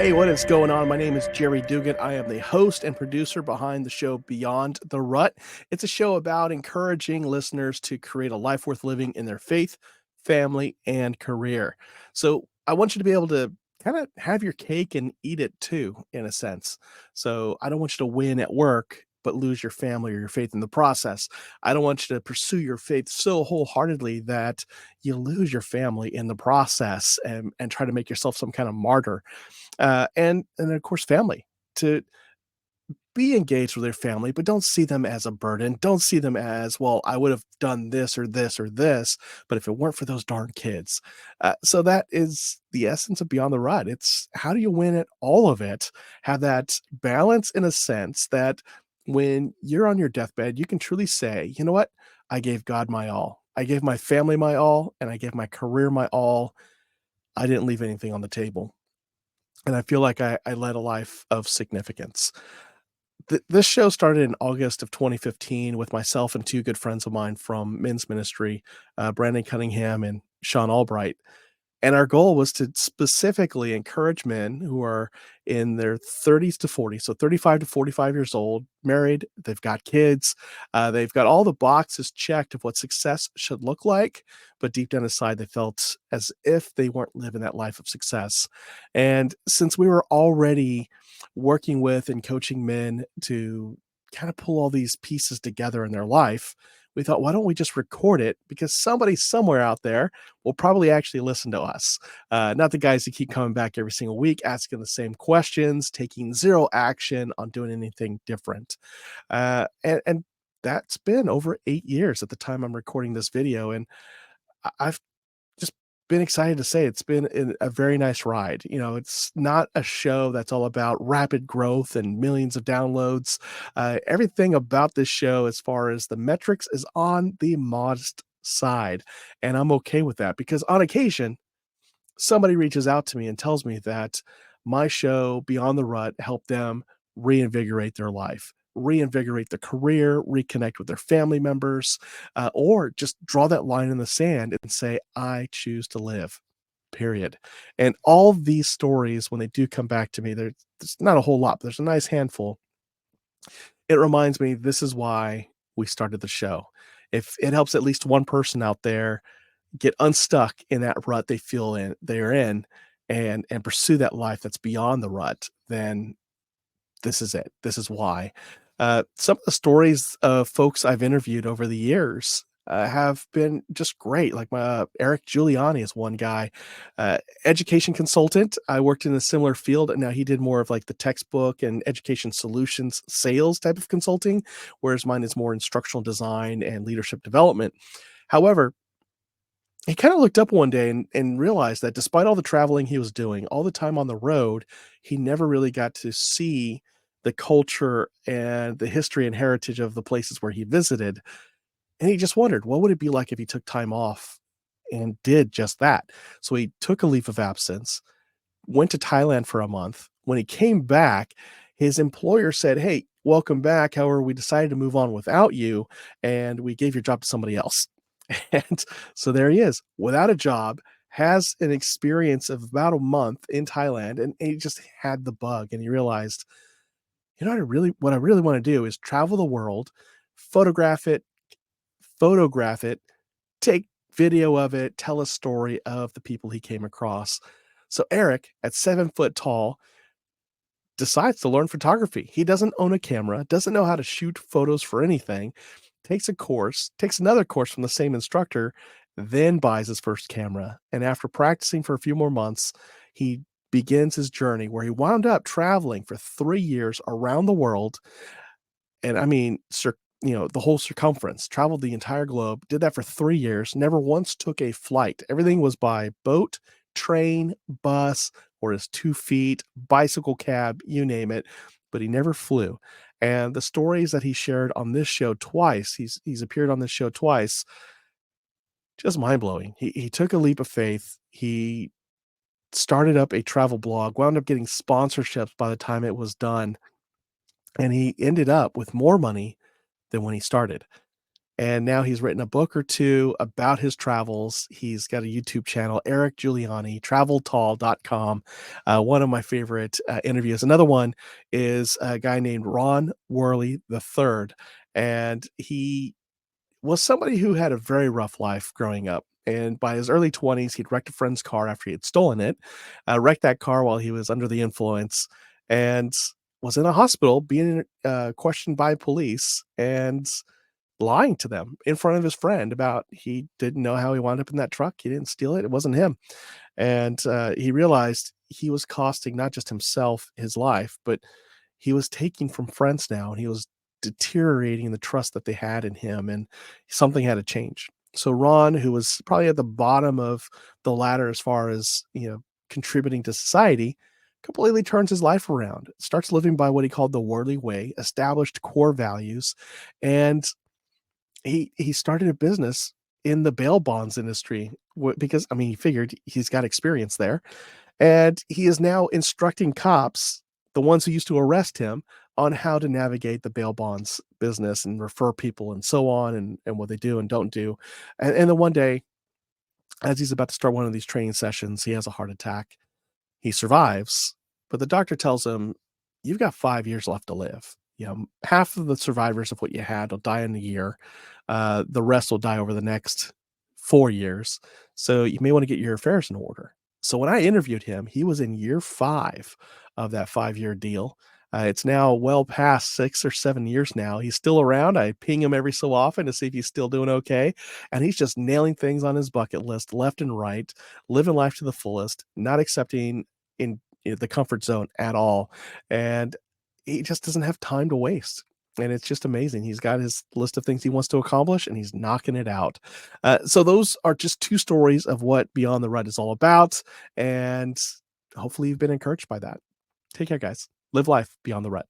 Hey, what is going on? My name is Jerry Dugan. I am the host and producer behind the show Beyond the Rut. It's a show about encouraging listeners to create a life worth living in their faith, family, and career. So I want you to be able to kind of have your cake and eat it too, in a sense. So I don't want you to win at work, but lose your family or your faith in the process. I don't want you to pursue your faith so wholeheartedly that you lose your family in the process and try to make yourself some kind of martyr, and then of course family, to be engaged with their family, but don't see them as a burden. Don't see them as, well, I would have done this or this or this, but if it weren't for those darn kids. So that is the essence of Beyond the Rut. It's how do you win at all of it, have that balance in a sense that when you're on your deathbed, you can truly say, you know what? I gave God my all. I gave my family my all, and I gave my career my all. I didn't leave anything on the table. And I feel like I led a life of significance. This show started in August of 2015 with myself and two good friends of mine from men's ministry, Brandon Cunningham and Sean Albright. And our goal was to specifically encourage men who are in their 30s to 40s, so 35 to 45 years old, married, they've got kids, they've got all the boxes checked of what success should look like, but deep down inside, they felt as if they weren't living that life of success. And since we were already working with and coaching men to kind of pull all these pieces together in their life, we thought, why don't we just record it? Because somebody somewhere out there will probably actually listen to us. Not the guys who keep coming back every single week, asking the same questions, taking zero action on doing anything different. And that's been over 8 years at the time I'm recording this video. And I've just been excited to say it's been a very nice ride. You know, it's not a show that's all about rapid growth and millions of downloads. Everything about this show, as far as the metrics, is on the modest side. And I'm okay with that because on occasion, somebody reaches out to me and tells me that my show, Beyond the Rut, helped them reinvigorate their life, reinvigorate their career, reconnect with their family members, or just draw that line in the sand and say, I choose to live, period. And all these stories, when they do come back to me, there's not a whole lot, but there's a nice handful. It reminds me this is why we started the show. If it helps at least one person out there get unstuck in that rut they're in and pursue that life that's beyond the rut, then this is it. This is why. Some of the stories of folks I've interviewed over the years have been just great. Like my Eric Giuliani is one guy, education consultant. I worked in a similar field, and now he did more of like the textbook and education solutions sales type of consulting, whereas mine is more instructional design and leadership development. However, he kind of looked up one day and realized that despite all the traveling he was doing, all the time on the road, he never really got to see the culture and the history and heritage of the places where he visited. And he just wondered, what would it be like if he took time off and did just that? So he took a leave of absence, went to Thailand for a month. When he came back, his employer said, hey, welcome back. However, we decided to move on without you, and we gave your job to somebody else. And so there he is, without a job, has an experience of about a month in Thailand, and he just had the bug, and he realized, you know, what I really want to do is travel the world, photograph it, photograph it, take video of it, tell a story of the people he came across. So Eric, at 7 foot tall, decides to learn photography. He doesn't own a camera, doesn't know how to shoot photos for anything, takes a course, takes another course from the same instructor, then buys his first camera. And after practicing for a few more months, he begins his journey where he wound up traveling for 3 years around the world. And I mean, the whole circumference, traveled the entire globe, did that for 3 years, never once took a flight. Everything was by boat, train, bus, or his 2 feet, bicycle cab, you name it, but he never flew. And the stories that he shared on this show twice, he's appeared on this show twice, just mind blowing. He took a leap of faith. He started up a travel blog, wound up getting sponsorships by the time it was done, and he ended up with more money than when he started. and now he's written a book or 2 about his travels. He's got a YouTube channel, Eric Giuliani, traveltall.com. One of my favorite, interviews. Another one is a guy named Ron Worley III, and he was somebody who had a very rough life growing up, and by his early 20s, he'd wrecked a friend's car after he had stolen it, wrecked that car while he was under the influence, and was in a hospital being, questioned by police and lying to them in front of his friend about he didn't know how he wound up in that truck, he didn't steal it, it wasn't him, and, he realized he was costing not just himself his life, but he was taking from friends now, and he was deteriorating the trust that they had in him, and something had to change. So Ron, who was probably at the bottom of the ladder as far as, contributing to society, completely turns his life around, starts living by what he called the Worley Way, established core values, and he started a business in the bail bonds industry because, I mean, he figured he's got experience there, and he is now instructing cops, the ones who used to arrest him, on how to navigate the bail bonds business and refer people and so on, and what they do and don't do. And then one day, as he's about to start one of these training sessions, he has a heart attack. He survives, but the doctor tells him, "You've got 5 years left to live. Half of the survivors of what you had will die in a year. The rest will die over the next 4 years. So you may want to get your affairs in order." So when I interviewed him, he was in year 5 of that 5-year deal. It's now well past 6 or 7 years now. He's still around. I ping him every so often to see if he's still doing okay. And he's just nailing things on his bucket list left and right, living life to the fullest, not accepting in the comfort zone at all. And he just doesn't have time to waste. And it's just amazing. He's got his list of things he wants to accomplish and he's knocking it out. So those are just 2 stories of what Beyond the Rut is all about. And hopefully you've been encouraged by that. Take care, guys. Live life beyond the rut.